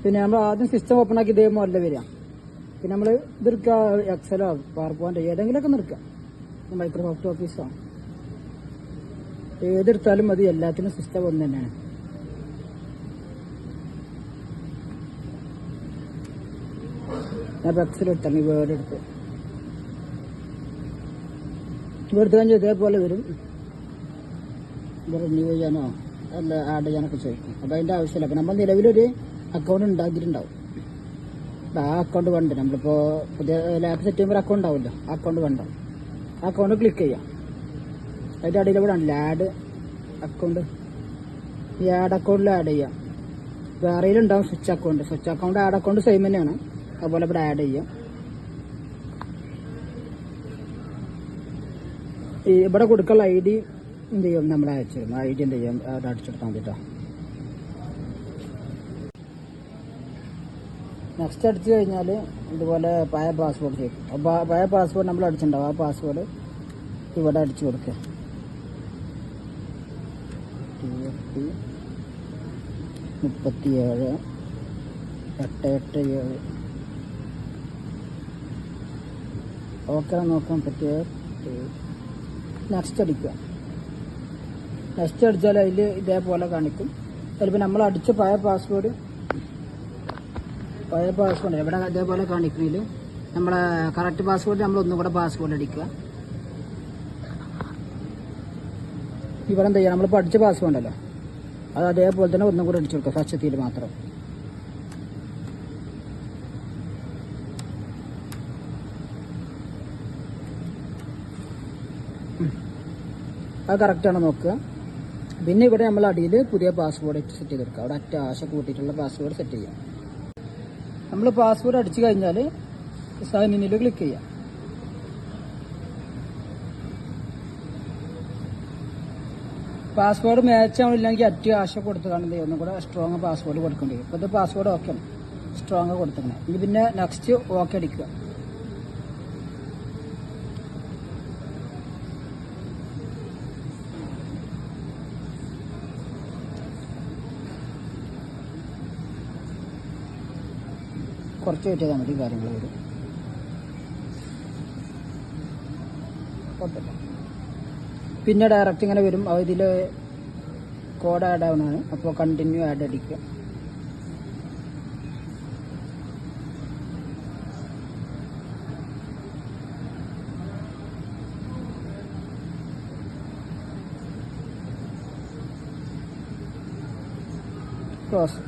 പിന്നെ നമ്മൾ ആദ്യം സിസ്റ്റം ഓപ്പൺ ആക്കി ഇതേ മോഡലിൽ വരിക. പിന്നെ നമ്മൾ ഇതെടുക്കുക, എക്സലോ പവർ പോയിന്റ് ഏതെങ്കിലുമൊക്കെ നിർക്കുക, മൈക്രോസോഫ്റ്റ് ഓഫീസോ ഏതെടുത്താലും മതി, എല്ലാത്തിനും സിസ്റ്റം ഒന്ന് തന്നെയാണ്. ഞാൻ എക്സൽ എടുത്താണ്, വേർഡ് എടുത്ത് കഴിഞ്ഞാൽ ഇതേപോലെ വരും. ഇത് റിന്യൂ ചെയ്യാനോ അല്ല ആഡ് ചെയ്യാനൊക്കെ ചോദിക്കും. അപ്പോൾ അതിൻ്റെ ആവശ്യമില്ല. അപ്പോൾ നമ്മൾ നിലവിലൊരു അക്കൗണ്ട് ഉണ്ടാക്കിയിട്ടുണ്ടാവും. ആ അക്കൗണ്ട് വേണ്ട, നമ്മളിപ്പോൾ പുതിയ ലാപ്പ് സെറ്റ് ചെയ്യുമ്പോൾ അക്കൗണ്ട് ഉണ്ടാവുമല്ലോ, ആ അക്കൗണ്ട് വേണ്ട. ആ അക്കൗണ്ട് ക്ലിക്ക് ചെയ്യാം. അതിൻ്റെ അടിയിൽ ഇവിടെ ഉണ്ടല്ലോ ആഡ് അക്കൗണ്ട്. ഈ ആഡ് അക്കൗണ്ടിൽ ആഡ് ചെയ്യാം. വേറെയിലുണ്ടാവും switch account add account same തന്നെയാണ്. അതുപോലെ ഇവിടെ ആഡ് ചെയ്യാം. ഈ ഇവിടെ കൊടുക്കാനുള്ള ID എന്ത് ചെയ്യും, നമ്മൾ അയച്ചു തരും. ID എന്ത് ചെയ്യും, അത് അടിച്ചെടുത്താൽ മതി കേട്ടോ. നെക്സ്റ്റ് അടിച്ചു കഴിഞ്ഞാൽ ഇതുപോലെ പഴയ പാസ്വേഡ് ചെയ്യും. അപ്പോൾ പഴയ പാസ്വേഡ് നമ്മൾ അടിച്ചിട്ടുണ്ടാവും. ആ പാസ്വേഡ് ഇവിടെ അടിച്ചു കൊടുക്കുക. 37 887 ഓക്കെ നോക്കാൻ പറ്റിയ. നെക്സ്റ്റ് അടിക്കുക. നെക്സ്റ്റ് അടിച്ചാൽ അതിൽ ഇതേപോലെ കാണിക്കും. ചിലപ്പോൾ നമ്മൾ അടിച്ച പഴയ പാസ്വേഡ് ഇവിടെ ഇതേപോലെ കാണിക്കുന്നതിൽ നമ്മളെ കറക്റ്റ് പാസ്വേഡ് നമ്മൾ ഒന്നും കൂടെ പാസ്വേഡ് അടിക്കുക. ഇവിടെ എന്താ ചെയ്യുക, നമ്മളിപ്പോൾ അടിച്ച പാസ്വേഡ് ഉണ്ടല്ലോ അത് അതേപോലെ തന്നെ ഒന്നും കൂടെ അടിച്ചു കൊടുക്കുക, ഫസ്റ്റത്തിൽ മാത്രം. അത് കറക്റ്റാണ് നോക്കുക. പിന്നെ ഇവിടെ നമ്മൾ അടിയിൽ പുതിയ പാസ്വേഡ് സെറ്റ് ചെയ്ത് കൊടുക്കുക. അവിടെ ആശ കൂട്ടിയിട്ടുള്ള പാസ്വേഡ് സെറ്റ് ചെയ്യാം. നമ്മൾ പാസ്വേഡ് അടിച്ചു കഴിഞ്ഞാൽ സൈൻ ഇനിൽ ക്ലിക്ക് ചെയ്യാം. പാസ്വേഡ് മാച്ച് ആവണില്ലെങ്കിൽ ആശ കൊടുത്ത് കാണുന്നത് ഒന്നും കൂടെ സ്ട്രോങ് പാസ്വേഡ് കൊടുക്കേണ്ടി വരും. ഇപ്പോൾ ഇത് പാസ്വേഡ് ഓക്കെ ആണ്, സ്ട്രോങ് കൊടുത്തിട്ടുണ്ട്. ഇനി പിന്നെ നെക്സ്റ്റ് ഓക്കെ അടിക്കുക. കുറച്ച് വെയിറ്റ് ചെയ്താൽ മതി, കാര്യങ്ങൾ വരും. കുഴപ്പമില്ല. പിന്നെ ഡയറക്റ്റ് ഇങ്ങനെ വരും. ഇതിൽ കോഡ് ആഡ് ആവുന്നതാണ്. അപ്പോൾ കണ്ടിന്യൂ ആഡ് അടിക്കുക. ക്ലോസ്.